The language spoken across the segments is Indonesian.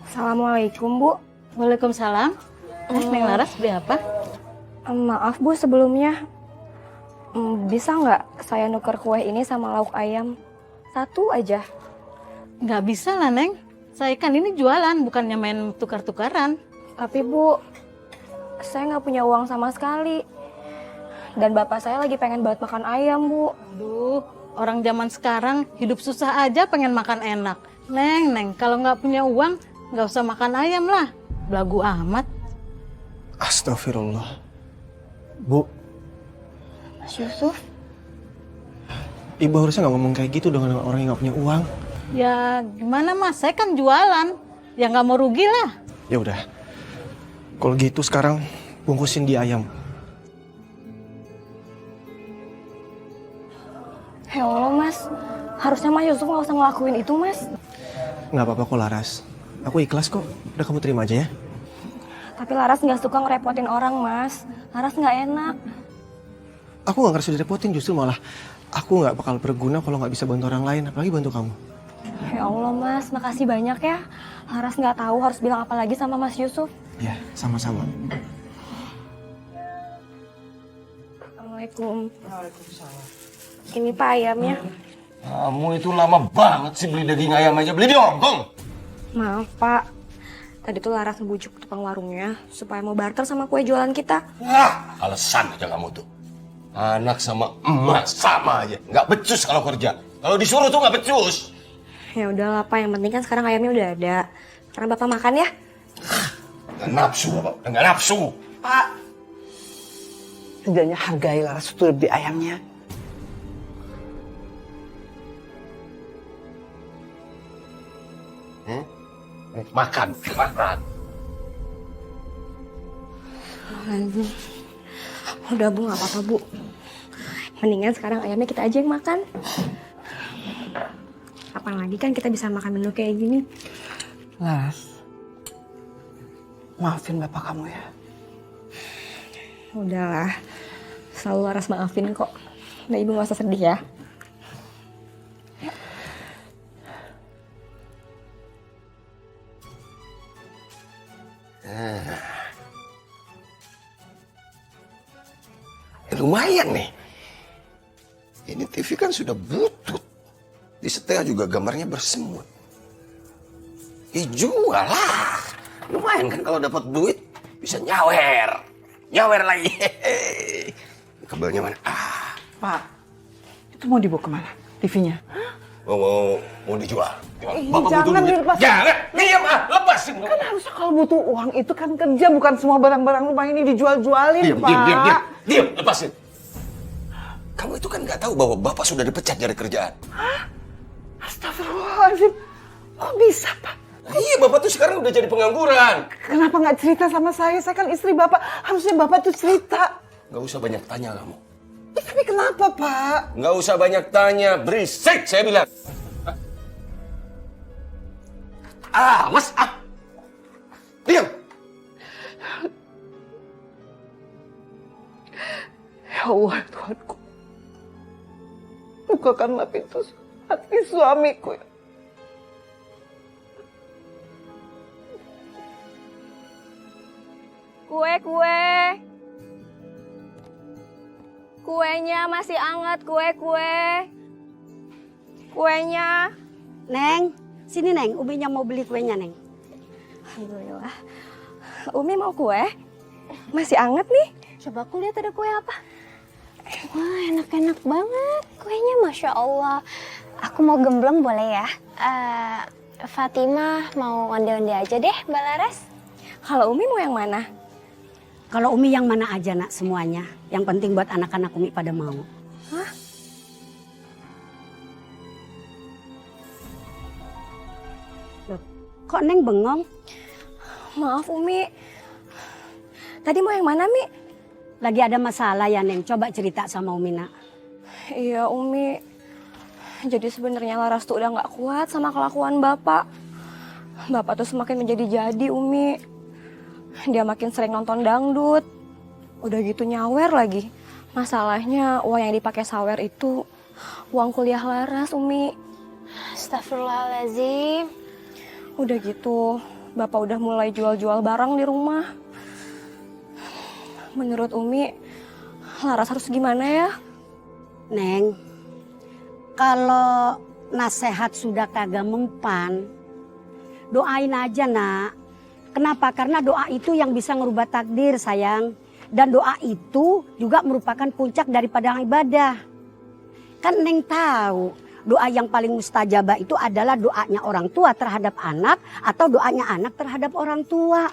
Assalamualaikum, Bu. Waalaikumsalam. Neng Laras beli apa? Maaf, Bu, sebelumnya. Bisa nggak saya nuker kue ini sama lauk ayam? Satu aja. Nggak bisa lah, Neng. Saya kan ini jualan, bukannya main tukar-tukaran. Tapi, Bu, saya nggak punya uang sama sekali. Dan bapak saya lagi pengen banget makan ayam, Bu. Aduh, orang zaman sekarang hidup susah aja pengen makan enak. Neng, kalau nggak punya uang, nggak usah makan ayam lah. Belagu amat. Astagfirullah. Bu, Mas Yusuf, ibu harusnya nggak ngomong kayak gitu dengan orang yang nggak punya uang. Ya gimana Mas, saya kan jualan. Ya nggak mau rugi lah. Ya udah, kalau gitu sekarang bungkusin dia ayam. ya Allah, Mas. Harusnya Mas Yusuf nggak usah ngelakuin itu, Mas. Nggak apa-apa kok Laras. Aku ikhlas kok. Udah kamu terima aja ya. Tapi Laras nggak suka ngerepotin orang, Mas. Laras nggak enak. Aku nggak ngerasa direpotin, justru malah aku nggak bakal berguna kalau nggak bisa bantu orang lain, apalagi bantu kamu. Ya Allah, Mas. Makasih banyak ya. Laras nggak tahu harus bilang apa lagi sama Mas Yusuf. Ya, sama-sama. Assalamualaikum. Ini Pak ayamnya. Kamu itu lama banget sih beli daging ayam aja. Beli di Hongkong. Maaf, Pak. Tadi tuh Laras ngebujuk tukang warungnya supaya mau barter sama kue jualan kita. Alasan aja kamu tuh. Anak sama emak sama aja. Nggak becus kalau kerja. Kalau disuruh tuh nggak becus. Ya udahlah, Pak. Yang penting kan sekarang ayamnya udah ada. Sekarang Bapak makan ya. Nggak nafsu, Bapak. Nggak nafsu. Pak, setidaknya hargai Laras itu lebih ayamnya. Makan. Udah, Bu. Nggak apa-apa, Bu. Mendingan sekarang ayamnya kita aja yang makan. Kapan lagi kan kita bisa makan menu kayak gini. Laras, maafin bapak kamu ya. Udahlah. Selalu Laras maafin kok. Nah, Ibu nggak usah sedih ya. Lumayan nih. Ini TV kan sudah butut. Di setel juga gambarnya bersemut. Dijual lah. Lumayan kan kalau dapat duit bisa nyawer. Nyawer lagi. Kabelnya mana? Pak, itu mau dibawa kemana? TV-nya? Mau dijual. Jangan dilepas. Jangan. Diam lepasin. Kan harusnya kalau butuh uang itu kan kerja, bukan semua barang-barang rumah ini dijual-jualin, Pak. Diam, lepasin. Kamu itu kan nggak tahu bahwa bapak sudah dipecat dari kerjaan. Astagfirullahaladzim. Kok bisa, Pak? Iya, bapak tuh sekarang udah jadi pengangguran. Kenapa nggak cerita sama saya? Saya kan istri bapak. Harusnya bapak tuh cerita. Nggak usah banyak tanya kamu. Tapi kenapa, Pak? Nggak usah banyak tanya, berisik saya bilang. Mas, diam. Ya Allah, Tuhanku. Bukakanlah pintu hati suamiku. Kue. Kuenya masih hangat, kue. Kuenya. Neng, sini Neng, Uminya mau beli kuenya Neng. Alhamdulillah. Umi mau kue? Masih hangat nih. Coba aku lihat ada kue apa. Wah, enak-enak banget kuenya, Masya Allah. Aku mau gembleng boleh ya? Fatimah mau onde-onde aja deh, Mbak Laras. Kalau Umi mau yang mana? Kalau Umi yang mana aja nak semuanya. Yang penting buat anak-anak Umi pada mau. Hah? Loh, kok Neng bengong? Maaf Umi. Tadi mau yang mana, Mi? Lagi ada masalah ya Neng, coba cerita sama Umi nak. Iya Umi. Jadi sebenarnya Laras tuh udah nggak kuat sama kelakuan Bapak. Bapak tuh semakin menjadi-jadi Umi. Dia makin sering nonton dangdut. Udah gitu nyawer lagi. Masalahnya uang yang dipakai sawer itu uang kuliah Laras, Umi. Astagfirullahaladzim. Udah gitu Bapak udah mulai jual-jual barang di rumah. Menurut Umi, Laras harus gimana ya? Neng, kalau nasihat sudah kagak mempan, doain aja nak. Kenapa? Karena doa itu yang bisa ngerubah takdir sayang. Dan doa itu juga merupakan puncak daripada ibadah. Kan Neng tahu doa yang paling mustajabah itu adalah doanya orang tua terhadap anak atau doanya anak terhadap orang tua.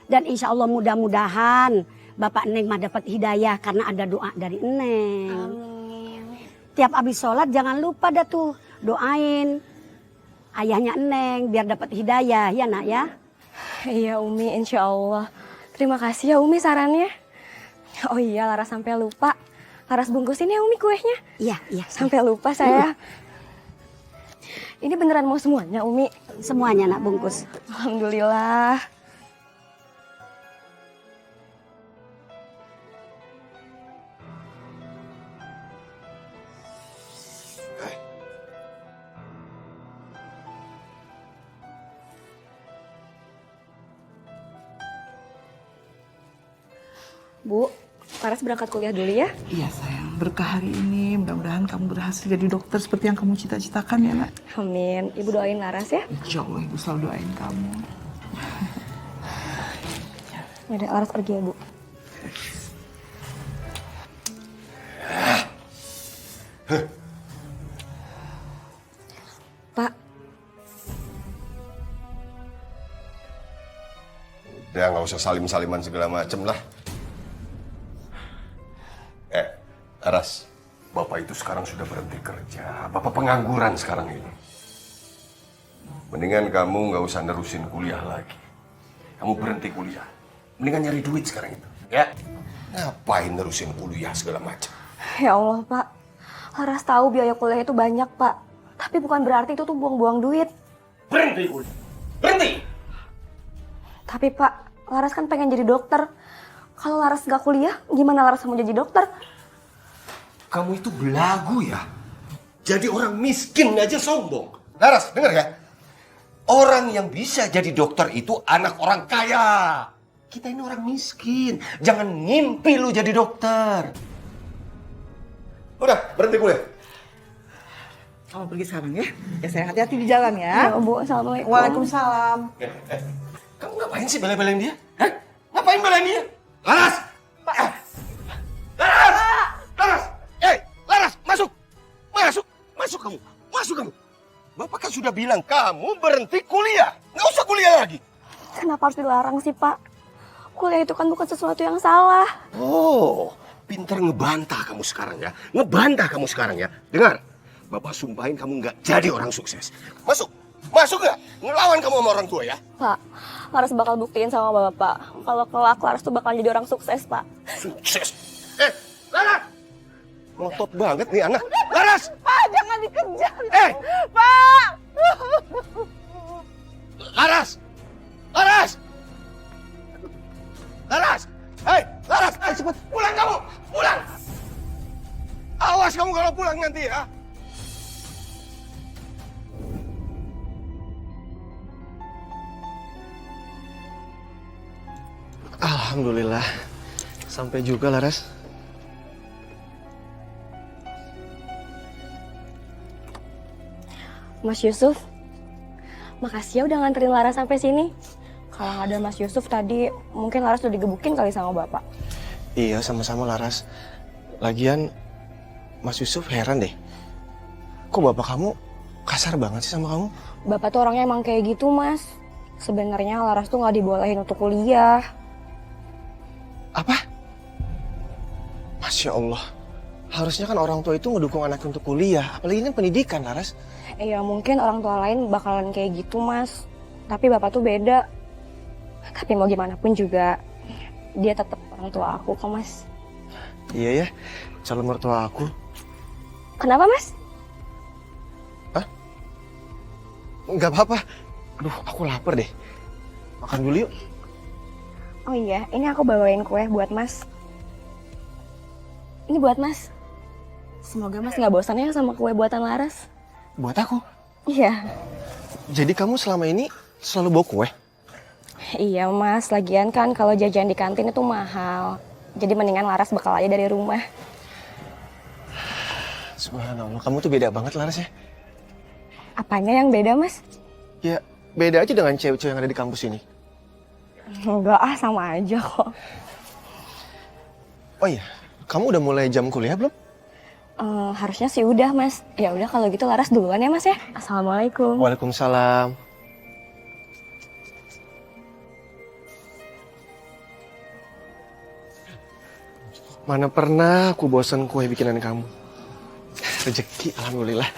Dan insya Allah mudah-mudahan Bapak Neng mah dapat hidayah karena ada doa dari Neng. Amin. Tiap habis sholat jangan lupa dah tuh doain ayahnya Neng biar dapat hidayah ya nak ya. Iya Umi, insya Allah. Terima kasih ya Umi sarannya. Oh iya, Laras sampai lupa. Laras bungkusin ya Umi kuenya. Iya, iya. Sampai lupa saya. Ini beneran mau semuanya Umi? Semuanya nak bungkus. Alhamdulillah. Bu, Laras berangkat kuliah dulu ya. Iya sayang, berkah hari ini. Mudah-mudahan kamu berhasil jadi dokter seperti yang kamu cita-citakan ya nak. Amin. Ibu doain Laras ya. Insya Allah ibu selalu doain kamu. Yaudah, Laras pergi ya Bu. Pak, Udah nggak usah salim-saliman segala macem lah. Aras, Bapak itu sekarang sudah berhenti kerja. Bapak pengangguran sekarang ini. Mendingan kamu nggak usah nerusin kuliah lagi. Kamu berhenti kuliah. Mendingan nyari duit sekarang itu. Ya? Ngapain nerusin kuliah segala macam? ya Allah Pak. Laras tahu biaya kuliah itu banyak Pak. Tapi bukan berarti itu tuh buang-buang duit. Berhenti kuliah. Berhenti! Tapi Pak, Laras kan pengen jadi dokter. Kalau Laras nggak kuliah, gimana Laras mau jadi dokter? Kamu itu belagu ya. Jadi orang miskin aja sombong. Laras, dengar ya. Orang yang bisa jadi dokter itu anak orang kaya. Kita ini orang miskin. Jangan ngimpi lu jadi dokter. Udah, berhenti kuliah. Kamu pergi sekarang ya. Ya sayang, hati-hati di jalan ya. Ya Bu, Assalamualaikum. Waalaikumsalam. Kamu ngapain sih bela-belain dia? Hah? Ngapain belain dia? Laras! Laras! Laras! Laras, masuk! Masuk kamu! Masuk kamu! Bapak kan sudah bilang kamu berhenti kuliah. Nggak usah kuliah lagi. Kenapa harus dilarang sih Pak? Kuliah itu kan bukan sesuatu yang salah. Oh, pintar ngebantah kamu sekarang ya. Ngebantah kamu sekarang ya. Dengar, Bapak sumpahin kamu nggak jadi orang sukses. Masuk! Masuk nggak? Ngelawan kamu sama orang tua ya. Pak, Laras bakal buktiin sama Bapak. Kalau kelak Laras tuh bakal jadi orang sukses Pak. Sukses! Laras! Ngotot banget nih anak. Laras! Pak, jangan dikejar. Pak! Laras! Laras! Laras! Hei, Laras! Ayo cepet, pulang kamu! Pulang! Awas kamu kalau pulang nanti ya. Alhamdulillah. Sampai juga Laras. Mas Yusuf, makasih ya udah nganterin Laras sampai sini. Kalau nggak ada Mas Yusuf tadi, mungkin Laras udah digebukin kali sama Bapak. Iya, sama-sama Laras. Lagian, Mas Yusuf heran deh. Kok bapak kamu kasar banget sih sama kamu? Bapak tuh orangnya emang kayak gitu, Mas. Sebenarnya Laras tuh nggak dibolehin untuk kuliah. Apa? Masya Allah. Harusnya kan orang tua itu ngedukung anaknya untuk kuliah. Apalagi ini pendidikan, Laras. Iya, mungkin orang tua lain bakalan kayak gitu, Mas. Tapi Bapak tuh beda. Tapi mau gimana pun juga, dia tetap orang tua aku kok, Mas. Iya ya, calon mertua aku. Kenapa, Mas? Hah? Nggak apa-apa. Aduh, aku lapar deh. Makan dulu yuk. Oh iya, ini aku bawain kue buat Mas. Ini buat Mas. Semoga Mas nggak bosan ya sama kue buatan Laras. Buat aku? Iya. Jadi kamu selama ini selalu bawa kue? Iya mas, lagian kan kalau jajan di kantin itu mahal. Jadi mendingan Laras bekal aja dari rumah. Subhanallah, kamu tuh beda banget Laras ya. Apanya yang beda mas? Ya, beda aja dengan cewek-cewek yang ada di kampus ini. Enggak ah, sama aja kok. Oh iya, kamu udah mulai jam kuliah belum? Harusnya sih udah mas. Ya udah kalau gitu Laras duluan ya mas ya. Assalamualaikum. Waalaikumsalam. Mana pernah aku bosan kue bikinan kamu. Rezeki, alhamdulillah.